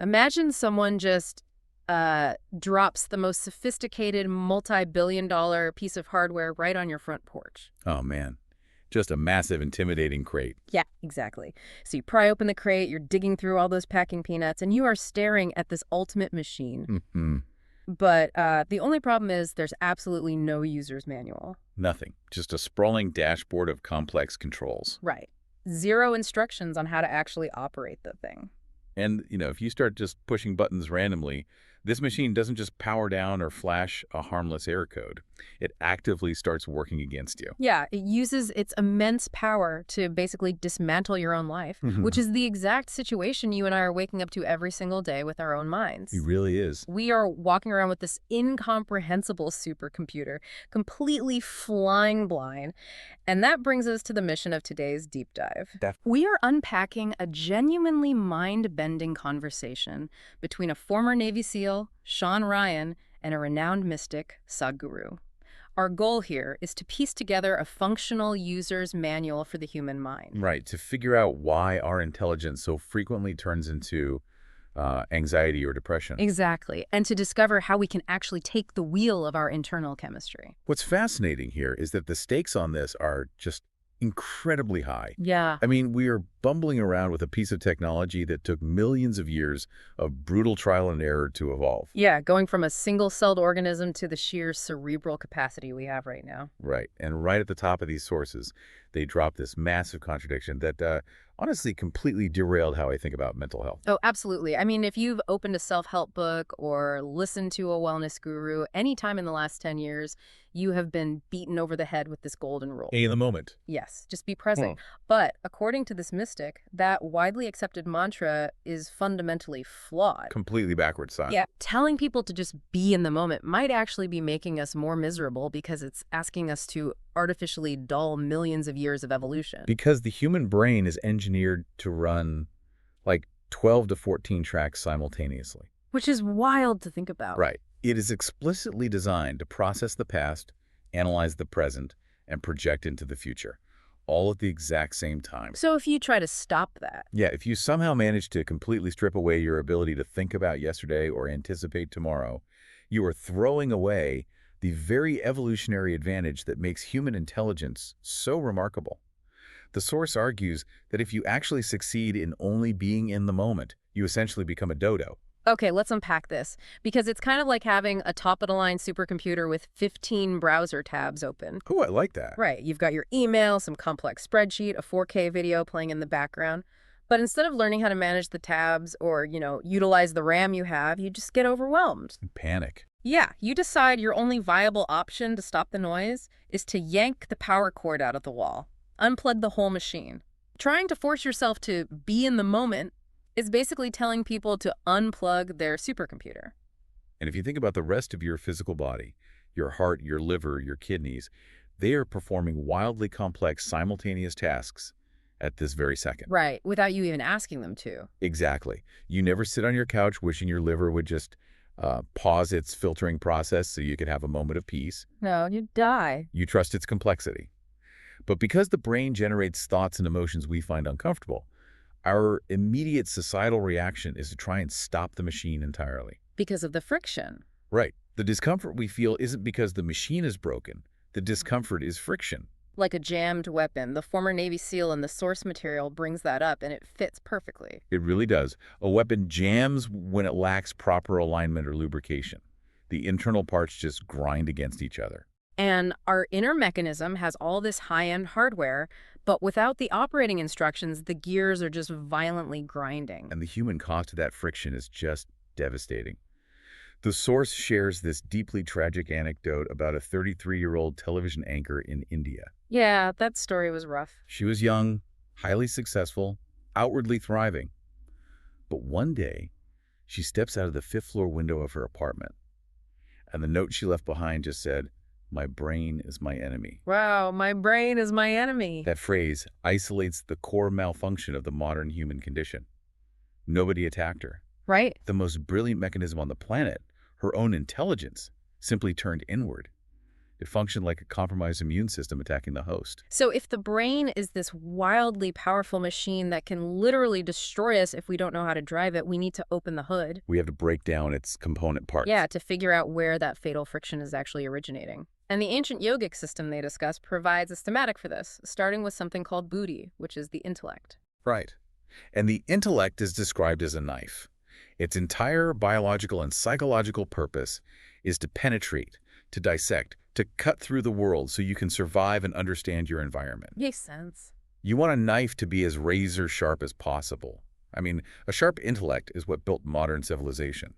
Imagine someone just drops the most sophisticated multi-billion-dollar piece of hardware right on your front porch. Oh, man. Just a massive, intimidating crate. Yeah, exactly. So you pry open the crate, you're digging through all those packing peanuts, and you are staring at this ultimate machine. Mm-hmm. But the only problem is there's absolutely no user's manual. Nothing. Just a sprawling dashboard of complex controls. Right. Zero instructions on how to actually operate the thing. And, if you start just pushing buttons randomly, this machine doesn't just power down or flash a harmless error code. It actively starts working against you. Yeah, it uses its immense power to basically dismantle your own life, which is the exact situation you and I are waking up to every single day with our own minds. It really is. We are walking around with this incomprehensible supercomputer, completely flying blind. And that brings us to the mission of today's deep dive. We are unpacking a genuinely mind-bending conversation between a former Navy SEAL, Shawn Ryan, and a renowned mystic, Sadhguru. Our goal here is to piece together a functional user's manual for the human mind. Right, to figure out why our intelligence so frequently turns into anxiety or depression. Exactly, and to discover how we can actually take the wheel of our internal chemistry. What's fascinating here is that the stakes on this are just incredibly high. Yeah. I mean, we are bumbling around with a piece of technology that took millions of years of brutal trial and error to evolve. Yeah, going from a single-celled organism to the sheer cerebral capacity we have right now. Right. And right at the top of these sources, they drop this massive contradiction that honestly completely derailed how I think about mental health. Oh, absolutely. I mean, if you've opened a self-help book or listened to a wellness guru anytime in the last 10 years, you have been beaten over the head with this golden rule. In the moment. Yes, just be present. But according to this mystic, that widely accepted mantra is fundamentally flawed. Completely backwards science. Yeah, telling people to just be in the moment might actually be making us more miserable because it's asking us to artificially dull millions of years of evolution. Because the human brain is engineered to run like 12 to 14 tracks simultaneously. Which is wild to think about. Right. It is explicitly designed to process the past, analyze the present, and project into the future, all at the exact same time. So if you try to stop that. Yeah, if you somehow manage to completely strip away your ability to think about yesterday or anticipate tomorrow, you are throwing away the very evolutionary advantage that makes human intelligence so remarkable. The source argues that if you actually succeed in only being in the moment, you essentially become a dodo. Okay, let's unpack this, because it's kind of like having a top-of-the-line supercomputer with 15 browser tabs open. Oh, I like that. Right, you've got your email, some complex spreadsheet, a 4K video playing in the background. But instead of learning how to manage the tabs or, utilize the RAM you have, you just get overwhelmed. Panic. Yeah, you decide your only viable option to stop the noise is to yank the power cord out of the wall, unplug the whole machine. Trying to force yourself to be in the moment is basically telling people to unplug their supercomputer. And if you think about the rest of your physical body, your heart, your liver, your kidneys, they are performing wildly complex simultaneous tasks at this very second. Right, without you even asking them to. Exactly. You never sit on your couch wishing your liver would just pause its filtering process so you could have a moment of peace. No, you'd die. You trust its complexity. But because the brain generates thoughts and emotions we find uncomfortable, our immediate societal reaction is to try and stop the machine entirely. Because of the friction. Right. The discomfort we feel isn't because the machine is broken. The discomfort is friction. Like a jammed weapon. The former Navy SEAL in the source material brings that up, and it fits perfectly. It really does. A weapon jams when it lacks proper alignment or lubrication. The internal parts just grind against each other. And our inner mechanism has all this high-end hardware, but without the operating instructions, the gears are just violently grinding. And the human cost of that friction is just devastating. The source shares this deeply tragic anecdote about a 33-year-old television anchor in India. Yeah, that story was rough. She was young, highly successful, outwardly thriving. But one day, she steps out of the 5th floor window of her apartment, and the note she left behind just said, "My brain is my enemy." Wow, my brain is my enemy. That phrase isolates the core malfunction of the modern human condition. Nobody attacked her. Right? The most brilliant mechanism on the planet, her own intelligence, simply turned inward. It functioned like a compromised immune system attacking the host. So if the brain is this wildly powerful machine that can literally destroy us if we don't know how to drive it, we need to open the hood. We have to break down its component parts. Yeah, to figure out where that fatal friction is actually originating. And the ancient yogic system they discuss provides a schematic for this, starting with something called buddhi, which is the intellect. Right. And the intellect is described as a knife. Its entire biological and psychological purpose is to penetrate, to dissect, to cut through the world so you can survive and understand your environment. Makes sense. You want a knife to be as razor sharp as possible. I mean, a sharp intellect is what built modern civilization.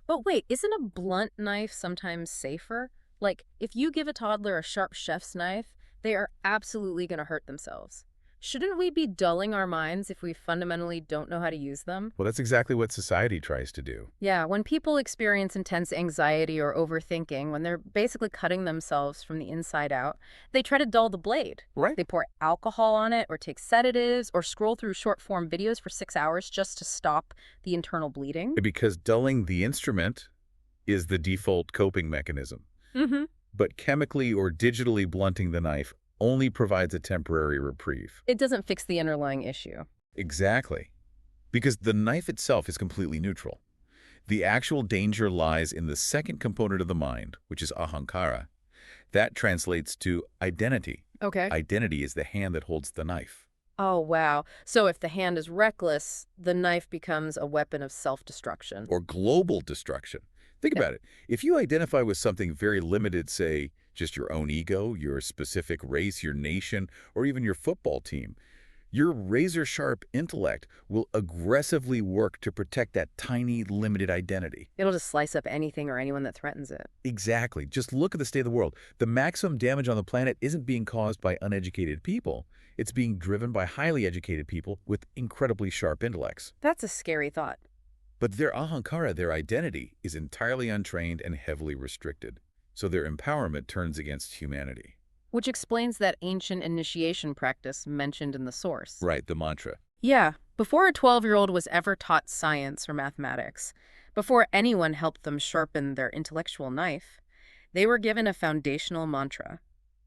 But wait, isn't a blunt knife sometimes safer? Like, if you give a toddler a sharp chef's knife, they are absolutely going to hurt themselves. Shouldn't we be dulling our minds if we fundamentally don't know how to use them? Well, that's exactly what society tries to do. Yeah, when people experience intense anxiety or overthinking, when they're basically cutting themselves from the inside out, they try to dull the blade. Right. They pour alcohol on it or take sedatives or scroll through short-form videos for 6 hours just to stop the internal bleeding. Because dulling the instrument is the default coping mechanism. Mm-hmm. But chemically or digitally blunting the knife only provides a temporary reprieve. It doesn't fix the underlying issue. Exactly. Because the knife itself is completely neutral. The actual danger lies in the second component of the mind, which is ahankara. That translates to identity. Okay. Identity is the hand that holds the knife. Oh, wow. So if the hand is reckless, the knife becomes a weapon of self-destruction. Or global destruction. Think about it. If you identify with something very limited, say, just your own ego, your specific race, your nation, or even your football team, your razor-sharp intellect will aggressively work to protect that tiny, limited identity. It'll just slice up anything or anyone that threatens it. Exactly. Just look at the state of the world. The maximum damage on the planet isn't being caused by uneducated people. It's being driven by highly educated people with incredibly sharp intellects. That's a scary thought. But their ahankara, their identity, is entirely untrained and heavily restricted. So their empowerment turns against humanity. Which explains that ancient initiation practice mentioned in the source. Right, the mantra. Yeah, before a 12-year-old was ever taught science or mathematics, before anyone helped them sharpen their intellectual knife, they were given a foundational mantra,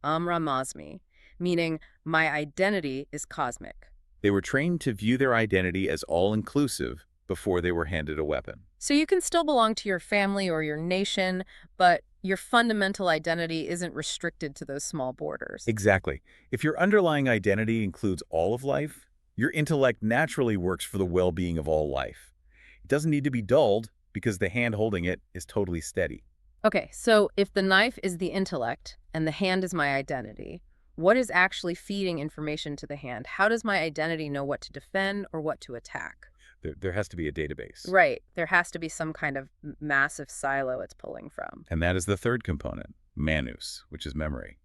Amra Mazmi, meaning my identity is cosmic. They were trained to view their identity as all-inclusive before they were handed a weapon. So you can still belong to your family or your nation, but your fundamental identity isn't restricted to those small borders. Exactly. If your underlying identity includes all of life, your intellect naturally works for the well-being of all life. It doesn't need to be dulled because the hand holding it is totally steady. Okay, so if the knife is the intellect and the hand is my identity, what is actually feeding information to the hand? How does my identity know what to defend or what to attack? There has to be a database. Right. There has to be some kind of massive silo it's pulling from. And that is the third component, manus, which is memory.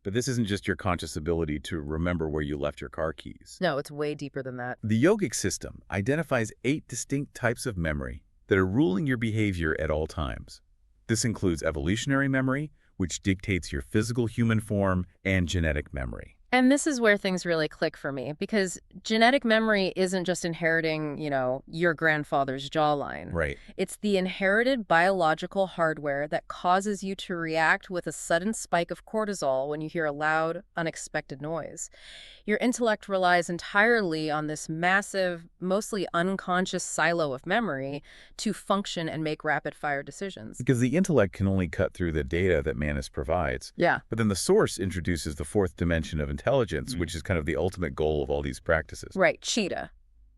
But this isn't just your conscious ability to remember where you left your car keys. No, it's way deeper than that. The yogic system identifies 8 distinct types of memory that are ruling your behavior at all times. This includes evolutionary memory, which dictates your physical human form, and genetic memory. And this is where things really click for me, because genetic memory isn't just inheriting, your grandfather's jawline. Right. It's the inherited biological hardware that causes you to react with a sudden spike of cortisol when you hear a loud, unexpected noise. Your intellect relies entirely on this massive, mostly unconscious silo of memory to function and make rapid-fire decisions. Because the intellect can only cut through the data that Manus provides. Yeah. But then the source introduces the fourth dimension of intelligence, which is kind of the ultimate goal of all these practices. Right, Cheetah.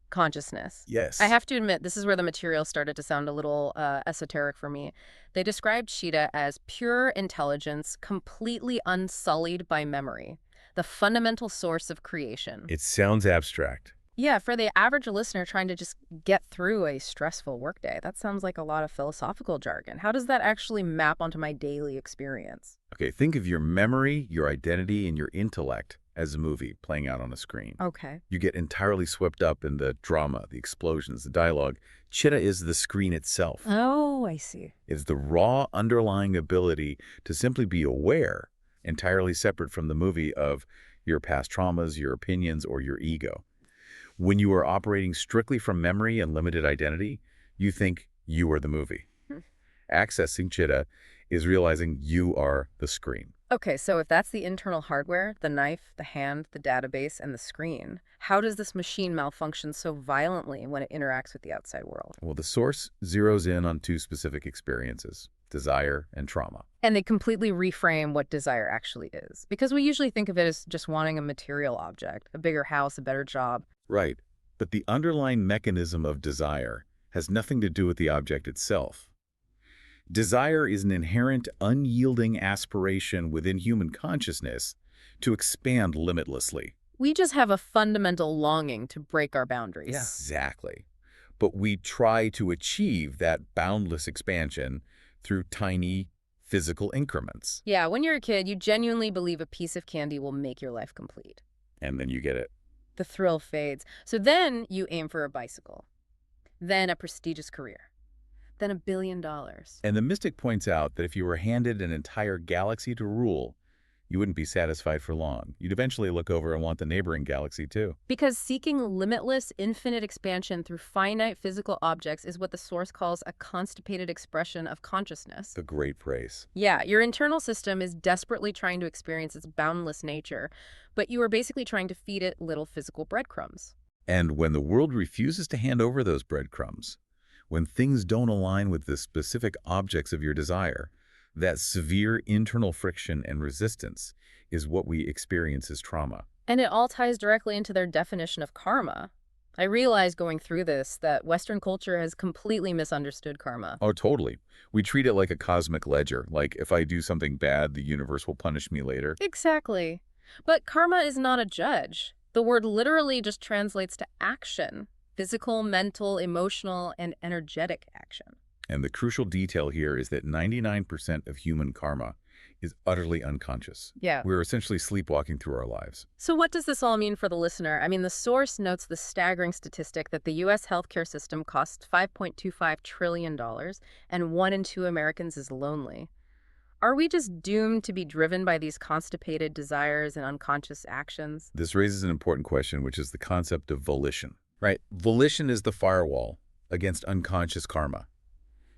Consciousness. Yes. I have to admit, this is where the material started to sound a little esoteric for me. They described Cheetah as pure intelligence, completely unsullied by memory, the fundamental source of creation. It sounds abstract. Yeah, for the average listener trying to just get through a stressful workday, that sounds like a lot of philosophical jargon. How does that actually map onto my daily experience? Okay, think of your memory, your identity, and your intellect as a movie playing out on a screen. Okay. You get entirely swept up in the drama, the explosions, the dialogue. Cheetah is the screen itself. Oh, I see. It's the raw underlying ability to simply be aware, entirely separate from the movie of your past traumas, your opinions, or your ego. When you are operating strictly from memory and limited identity, you think you are the movie. Accessing Cheetah is realizing you are the screen. Okay, so if that's the internal hardware, the knife, the hand, the database, and the screen, how does this machine malfunction so violently when it interacts with the outside world? Well, the source zeroes in on two specific experiences, desire and trauma. And they completely reframe what desire actually is. Because we usually think of it as just wanting a material object, a bigger house, a better job. Right. But the underlying mechanism of desire has nothing to do with the object itself. Desire is an inherent, unyielding aspiration within human consciousness to expand limitlessly. We just have a fundamental longing to break our boundaries. Yeah. Exactly. But we try to achieve that boundless expansion through tiny physical increments. Yeah, when you're a kid, you genuinely believe a piece of candy will make your life complete. And then you get it. The thrill fades. So then you aim for a bicycle, then a prestigious career, then $1 billion. And the mystic points out that if you were handed an entire galaxy to rule, you wouldn't be satisfied for long. You'd eventually look over and want the neighboring galaxy too. Because seeking limitless, infinite expansion through finite physical objects is what the Source calls a constipated expression of consciousness. A great phrase. Yeah, your internal system is desperately trying to experience its boundless nature, but you are basically trying to feed it little physical breadcrumbs. And when the world refuses to hand over those breadcrumbs, when things don't align with the specific objects of your desire, that severe internal friction and resistance is what we experience as trauma. And it all ties directly into their definition of karma. I realized going through this that Western culture has completely misunderstood karma. Oh, totally. We treat it like a cosmic ledger, like if I do something bad, the universe will punish me later. Exactly. But karma is not a judge. The word literally just translates to action. Physical, mental, emotional, and energetic action. And the crucial detail here is that 99% of human karma is utterly unconscious. Yeah. We're essentially sleepwalking through our lives. So what does this all mean for the listener? I mean, the Source notes the staggering statistic that the U.S. healthcare system costs $5.25 trillion, and 1 in 2 Americans is lonely. Are we just doomed to be driven by these constipated desires and unconscious actions? This raises an important question, which is the concept of volition. Right? Volition is the firewall against unconscious karma.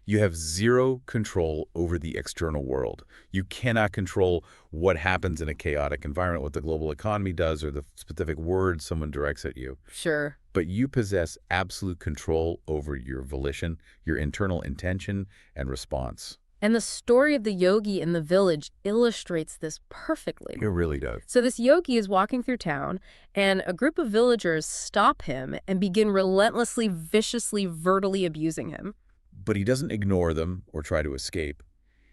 You have zero control over the external world. You cannot control what happens in a chaotic environment, what the global economy does, or the specific words someone directs at you. Sure. But you possess absolute control over your volition, your internal intention, and response. And the story of the yogi in the village illustrates this perfectly. It really does. So this yogi is walking through town, and a group of villagers stop him and begin relentlessly, viciously, vertically abusing him. But he doesn't ignore them or try to escape.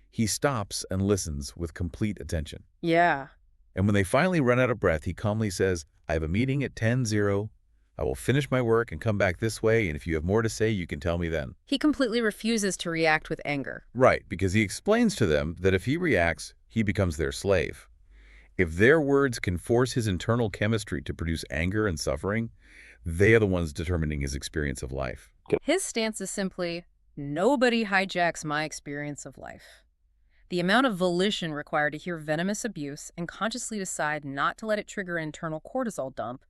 He stops and listens with complete attention. Yeah. And when they finally run out of breath, he calmly says, I have a meeting at 10:00. I will finish my work and come back this way, and if you have more to say, you can tell me then. He completely refuses to react with anger. Right, because he explains to them that if he reacts, he becomes their slave. If their words can force his internal chemistry to produce anger and suffering, they are the ones determining his experience of life. His stance is simply, nobody hijacks my experience of life. The amount of volition required to hear venomous abuse and consciously decide not to let it trigger an internal cortisol dump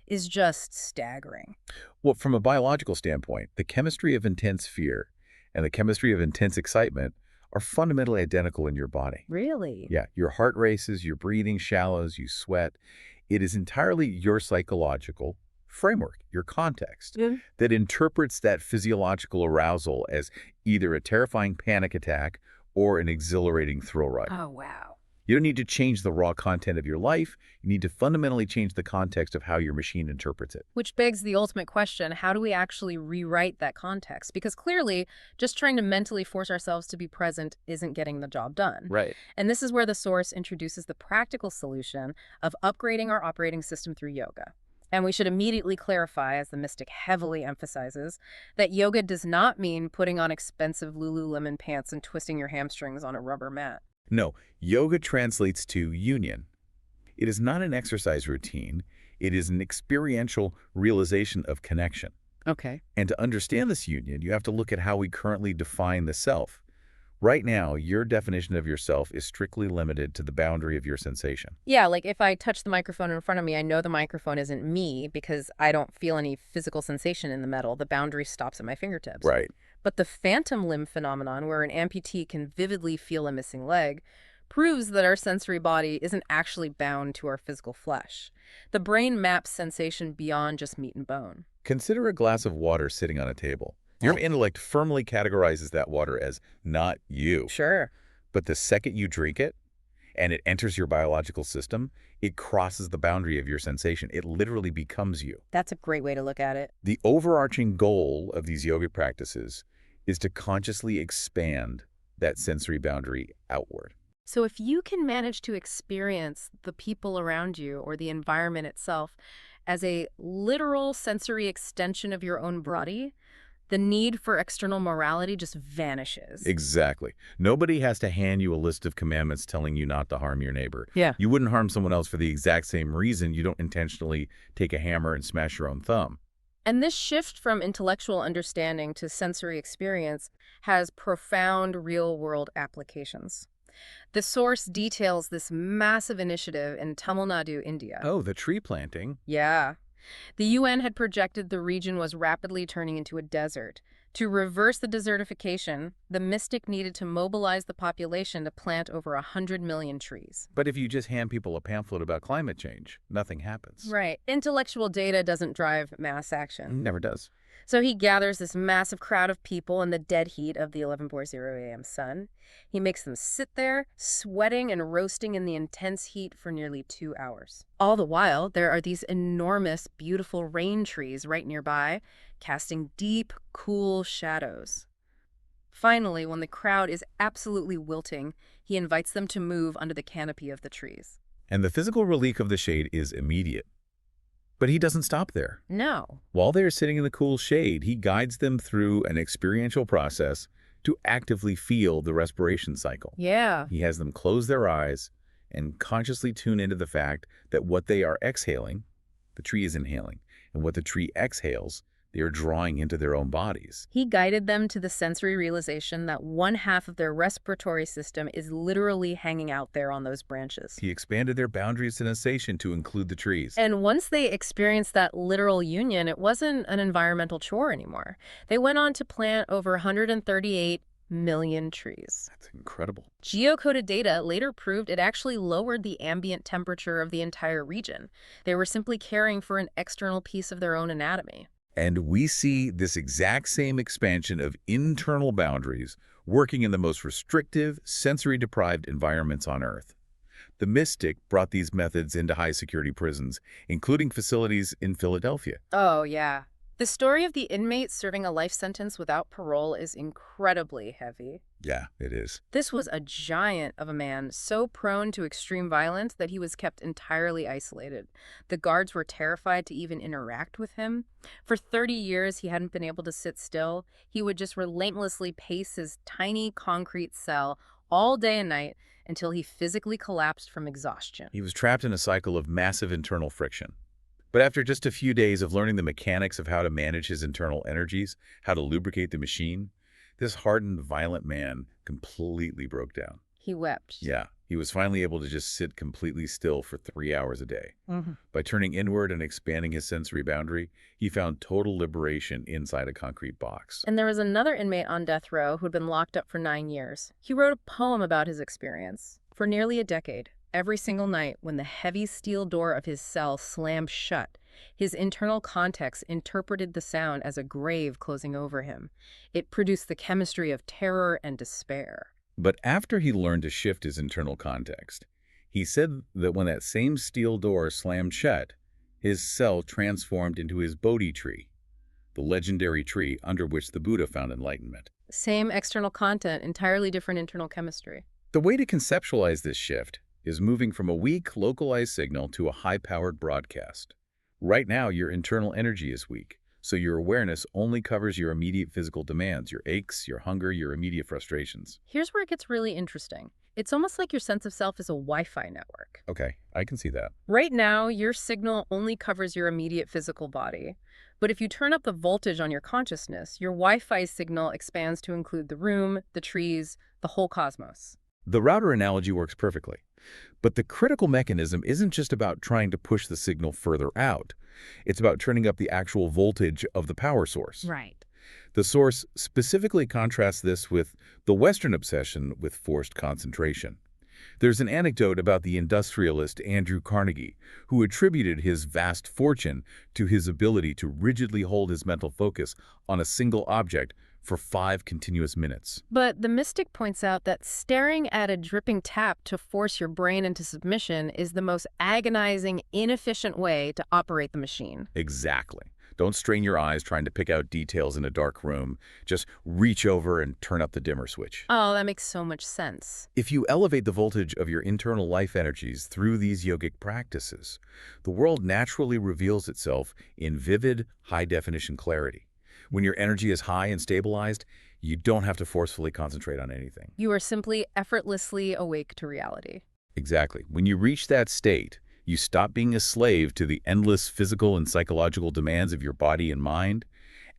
is just staggering. Well, from a biological standpoint, the chemistry of intense fear and the chemistry of intense excitement are fundamentally identical in your body. Really? Yeah, your heart races, your breathing shallows, you sweat. It is entirely your psychological framework, your context, that interprets that physiological arousal as either a terrifying panic attack or an exhilarating thrill ride. Oh, wow. You don't need to change the raw content of your life. You need to fundamentally change the context of how your machine interprets it. Which begs the ultimate question, how do we actually rewrite that context? Because clearly, just trying to mentally force ourselves to be present isn't getting the job done. Right. And this is where the Source introduces the practical solution of upgrading our operating system through yoga. And we should immediately clarify, as the mystic heavily emphasizes, that yoga does not mean putting on expensive Lululemon pants and twisting your hamstrings on a rubber mat. No, yoga translates to union. It is not an exercise routine. It is an experiential realization of connection. Okay. And to understand this union, you have to look at how we currently define the self. Right now, your definition of yourself is strictly limited to the boundary of your sensation. Yeah, like if I touch the microphone in front of me, I know the microphone isn't me because I don't feel any physical sensation in the metal. The boundary stops at my fingertips. Right. But the phantom limb phenomenon, where an amputee can vividly feel a missing leg, proves that our sensory body isn't actually bound to our physical flesh. The brain maps sensation beyond just meat and bone. Consider a glass of water sitting on a table. Your intellect firmly categorizes that water as not you. Sure. But the second you drink it and it enters your biological system, it crosses the boundary of your sensation. It literally becomes you. That's a great way to look at it. The overarching goal of these yogic practices is to consciously expand that sensory boundary outward. So if you can manage to experience the people around you or the environment itself as a literal sensory extension of your own body, the need for external morality just vanishes. Exactly. Nobody has to hand you a list of commandments telling you not to harm your neighbor. Yeah. You wouldn't harm someone else for the exact same reason you don't intentionally take a hammer and smash your own thumb. And this shift from intellectual understanding to sensory experience has profound real-world applications. The source details this massive initiative in Tamil Nadu, India. Oh, the tree planting. Yeah. The UN had projected the region was rapidly turning into a desert. To reverse the desertification, the mystic needed to mobilize the population to plant over 100 million trees. But if you just hand people a pamphlet about climate change, nothing happens. Right. Intellectual data doesn't drive mass action. Never does. So he gathers this massive crowd of people in the dead heat of the 11:40 a.m. sun. He makes them sit there, sweating and roasting in the intense heat for nearly 2 hours. All the while, there are these enormous, beautiful rain trees right nearby, casting deep, cool shadows. Finally, when the crowd is absolutely wilting, he invites them to move under the canopy of the trees. And the physical relief of the shade is immediate. But he doesn't stop there. No. While they're sitting in the cool shade, he guides them through an experiential process to actively feel the respiration cycle. Yeah. He has them close their eyes and consciously tune into the fact that what they are exhaling, the tree is inhaling, and what the tree exhales, they are drawing into their own bodies. He guided them to the sensory realization that one half of their respiratory system is literally hanging out there on those branches. He expanded their boundaries of sensation to include the trees. And once they experienced that literal union, it wasn't an environmental chore anymore. They went on to plant over 138 million trees. That's incredible. Geocoded data later proved it actually lowered the ambient temperature of the entire region. They were simply caring for an external piece of their own anatomy. And we see this exact same expansion of internal boundaries working in the most restrictive, sensory-deprived environments on Earth. The mystic brought these methods into high-security prisons, including facilities in Philadelphia. Oh, yeah. The story of the inmate serving a life sentence without parole is incredibly heavy. Yeah, it is. This was a giant of a man, so prone to extreme violence that he was kept entirely isolated. The guards were terrified to even interact with him. For 30 years, he hadn't been able to sit still. He would just relentlessly pace his tiny concrete cell all day and night until he physically collapsed from exhaustion. He was trapped in a cycle of massive internal friction. But after just a few days of learning the mechanics of how to manage his internal energies, how to lubricate the machine, this hardened, violent man completely broke down. He wept. Yeah, he was finally able to just sit completely still for 3 hours a day. Mm-hmm. By turning inward and expanding his sensory boundary, he found total liberation inside a concrete box. And there was another inmate on death row who'd been locked up for 9 years. He wrote a poem about his experience. For nearly a decade, every single night when the heavy steel door of his cell slammed shut, his internal context interpreted the sound as a grave closing over him. It produced the chemistry of terror and despair. But after he learned to shift his internal context, he said that when that same steel door slammed shut, his cell transformed into his Bodhi tree, the legendary tree under which the Buddha found enlightenment. Same external content, entirely different internal chemistry. The way to conceptualize this shift is moving from a weak, localized signal to a high-powered broadcast. Right now, your internal energy is weak, so your awareness only covers your immediate physical demands, your aches, your hunger, your immediate frustrations. Here's where it gets really interesting. It's almost like your sense of self is a Wi-Fi network. Okay, I can see that. Right now, your signal only covers your immediate physical body. But if you turn up the voltage on your consciousness, your Wi-Fi signal expands to include the room, the trees, the whole cosmos. The router analogy works perfectly. But the critical mechanism isn't just about trying to push the signal further out. It's about turning up the actual voltage of the power source. Right. The source specifically contrasts this with the Western obsession with forced concentration. There's an anecdote about the industrialist Andrew Carnegie, who attributed his vast fortune to his ability to rigidly hold his mental focus on a single object for 5 continuous minutes. But the mystic points out that staring at a dripping tap to force your brain into submission is the most agonizing, inefficient way to operate the machine. Exactly. Don't strain your eyes trying to pick out details in a dark room. Just reach over and turn up the dimmer switch. Oh, that makes so much sense. If you elevate the voltage of your internal life energies through these yogic practices, the world naturally reveals itself in vivid, high-definition clarity. When your energy is high and stabilized, you don't have to forcefully concentrate on anything. You are simply effortlessly awake to reality. Exactly. When you reach that state, you stop being a slave to the endless physical and psychological demands of your body and mind,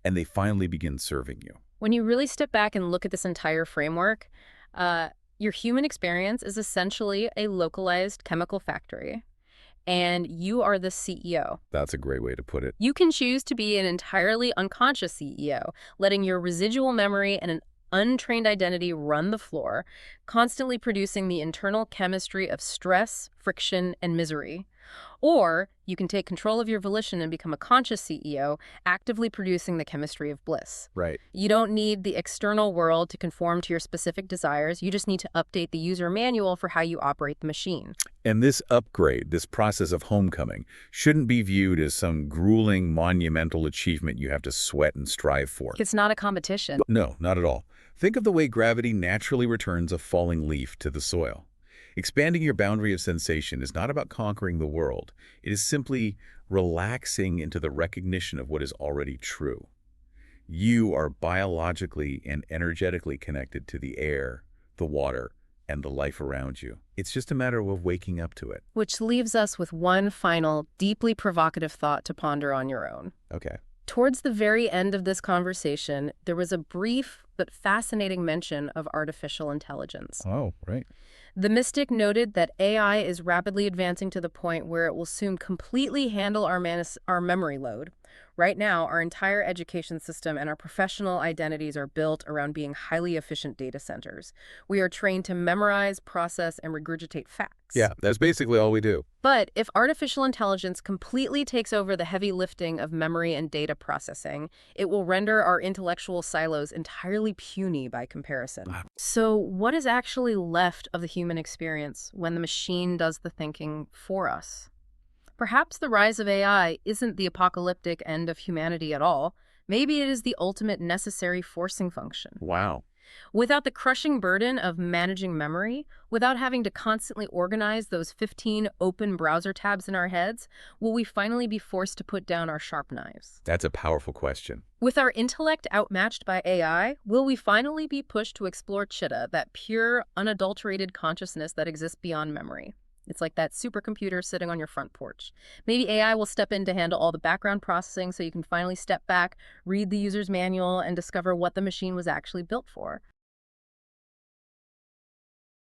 and they finally begin serving you. When you really step back and look at this entire framework, your human experience is essentially a localized chemical factory, and you are the CEO. That's a great way to put it. You can choose to be an entirely unconscious CEO, letting your residual memory and an untrained identity run the floor, constantly producing the internal chemistry of stress, friction, and misery. Or you can take control of your volition and become a conscious CEO, actively producing the chemistry of bliss. Right. You don't need the external world to conform to your specific desires. You just need to update the user manual for how you operate the machine. And this upgrade, this process of homecoming, shouldn't be viewed as some grueling, monumental achievement you have to sweat and strive for. It's not a competition. No, not at all. Think of the way gravity naturally returns a falling leaf to the soil. Expanding your boundary of sensation is not about conquering the world. It is simply relaxing into the recognition of what is already true. You are biologically and energetically connected to the air, the water, and the life around you. It's just a matter of waking up to it. Which leaves us with one final, deeply provocative thought to ponder on your own. Okay. Towards the very end of this conversation, there was a brief but fascinating mention of artificial intelligence. Oh, right. The mystic noted that AI is rapidly advancing to the point where it will soon completely handle our memory load. Right now, our entire education system and our professional identities are built around being highly efficient data centers. We are trained to memorize, process, and regurgitate facts. Yeah, that's basically all we do. But if artificial intelligence completely takes over the heavy lifting of memory and data processing, it will render our intellectual silos entirely puny by comparison. Wow. So what is actually left of the human experience when the machine does the thinking for us? Perhaps the rise of AI isn't the apocalyptic end of humanity at all. Maybe it is the ultimate necessary forcing function. Wow. Without the crushing burden of managing memory, without having to constantly organize those 15 open browser tabs in our heads, will we finally be forced to put down our sharp knives? That's a powerful question. With our intellect outmatched by AI, will we finally be pushed to explore chitta, that pure, unadulterated consciousness that exists beyond memory? It's like that supercomputer sitting on your front porch. Maybe AI will step in to handle all the background processing so you can finally step back, read the user's manual, and discover what the machine was actually built for.